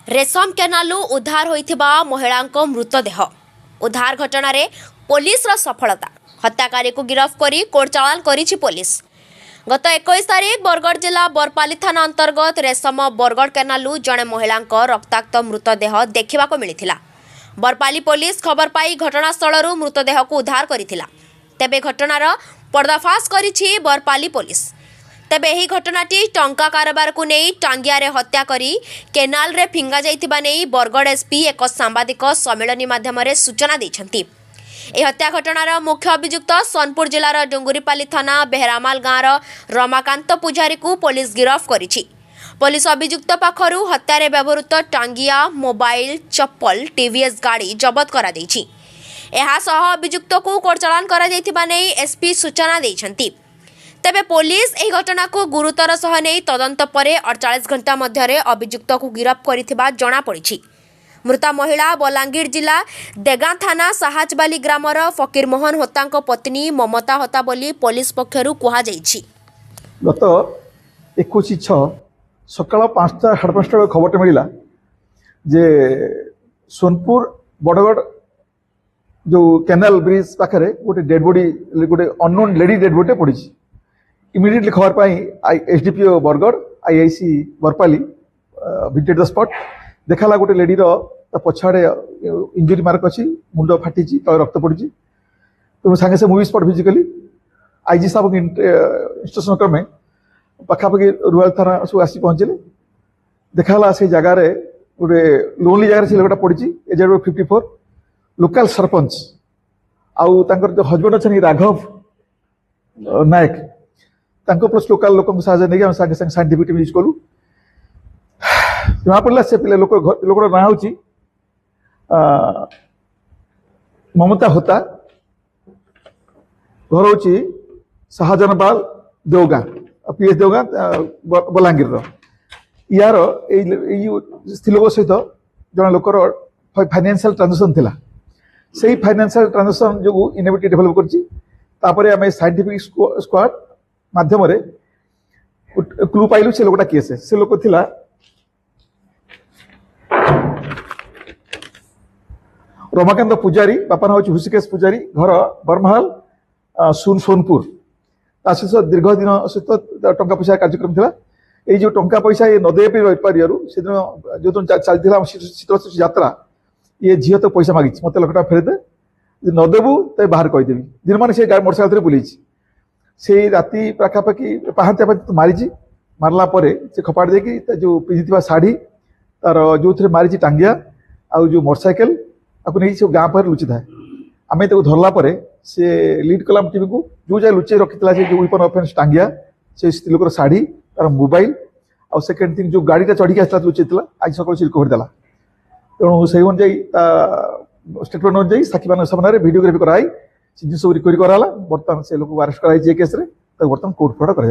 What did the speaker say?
रेशम केनालू उद्धार होइथिबा महिलांको मृतदेह उद्धार घटना रे पुलिस रा सफलता हत्याकारी को गिरफ्त करी कोर्ट चालान करिछि पुलिस। गत 21 तारीख बरगढ़ जिला बरपाली थाना अंतर्गत रेशम बरगढ़ केनालू जड़े महिलांको रक्ताक्त मृतदेह देखा मिलिथिला। बरपाली पुलिस खबर पाई घटनास्थल मृतदेह को उद्धार करिथिला। तेबे घटनार पर्दाफाश करिछि बरपाली पुलिस। तेबे एही घटनाटी टंका कारोबार को नहीं टांगिया रे हत्या करी केनाल रे फिंगा जाइथिबा नहीं बरगढ़ एसपी एक सांबादिक सम्मेलन माध्यम सूचना दैछंती। ए हत्या घटनार मुख्य अभियुक्त सोनपुर जिलार डुंगुरीपाली थाना बेहरामाल गाँवर रमाकांत पुजारी को पुलिस गिरफ्त करिछि। पुलिस अभियुक्त पाखरु हत्या रे व्यवहृत टांगिया मोबाइल चप्पल टीवीएस गाड़ी जबत करा दैछि। एहा सह अभियुक्त को कोर्ट चालान करा जाइथिबा नहीं एसपी सूचना दैछंती। तेबे पुलिस एही घटना को गुरुतर सह नहीं तदंत परे 48 घंटा मध्य अभियुक्त को गिरफ्त करिथिबा जणा पड़िछि। मृता महिला बलांगीर जिला देगां थाना साहाजबाली ग्रामर फकीर मोहन होतांको पत्नी ममता होता बोली पुलिस पक्षरु कुहा जाइछि। गत 21/6 सकाळ 5टा 5:30 खबरटे मिला जे सोनपुर बड़गढ़ जो कैनाल ब्रिज पाखरे गोटे डेड बॉडी गोटे अननोन लेडी डेड बॉडी पड़ी। इमिडिएटली खबर पाई SDPO Bargarh IIC Barpali visited the spot. देखाला गोटे लेडी पछाड़े इंजुरी मार्क अच्छी मुंड फाटी तले रक्त पड़ी। तो सागे से मूवी स्पॉट भिजिट कली। आईजी साहब इंस्ट्रक्शन क्रमे पाखापाखि रूराल थाना सब आसी पहुंचले। देखाला से जगार गोटे लोनली जगार से लोकटा पड़ी एज 54 लोकल सरपंच आउ जो हजबैंड अच्छा राघव नायक प्लस लोकल लोक साहय नहीं सागे सागे साइंटिफिक यूज कलु। जमा पड़ा से पिले लोकर ना हूँ ममता होता घर हूँ शाहजहानपाल देवगां पीएस देवगां बलांगीर यार स्त्री लोक सहित जन लोकर फाइनेंशियल ट्रांजेक्शन थिला। से फाइनेंशियल ट्रांजेक्शन जो इनोवेटिव डेभलप करछि। आम साइंटिफिक स्क्वाड माध्यम क्लू पाइलु से लोकटा केस से लोक थिला रमाकांत पुजारी बापा ना हूँ हृषिकेश पुजारी घर बरमहाल सोनपुर। दीर्घ दिन सहित टंका पैसा कार्यक्रम था। ये जो टंका पैसा ये नदे पार से दिन जो चलता शीतल यात्रा ये झील तो पैसा मागी मत लक्षटा फेरदे नदेबू तो बाहर कहीदेवी दिन मान से मोटरसाइकेल बुले से राति पाखापाखि पहांतिया मारी मारला से खपाड़ देकी जो पिंधि शाढ़ी तार जो थे मारी टांगिया आउ जो मोटरसाइकेल आपको नहीं सब गाँ पाखे लुचि थाए। आम धरला से लीड कला टीवी को जो जगह लुचे रखी जो वेपन ऑफेंस टांगिया से स्त्री लोकर शाढ़ी तार मोबाइल आउ सेकेंड थिंग जो गाड़ीटा चढ़ी आसला लुचेला आज सकाल से रिकवर देला। तेणु से अनुजाई स्टेटमेंट अनुजाई साक्षी मान सामने भिडियोग्राफी कराई सब रिकवरी कराला। बर्तमान से लोक अरेस्ट कराई केस बर्तमान कोर्ट फ्रड कर।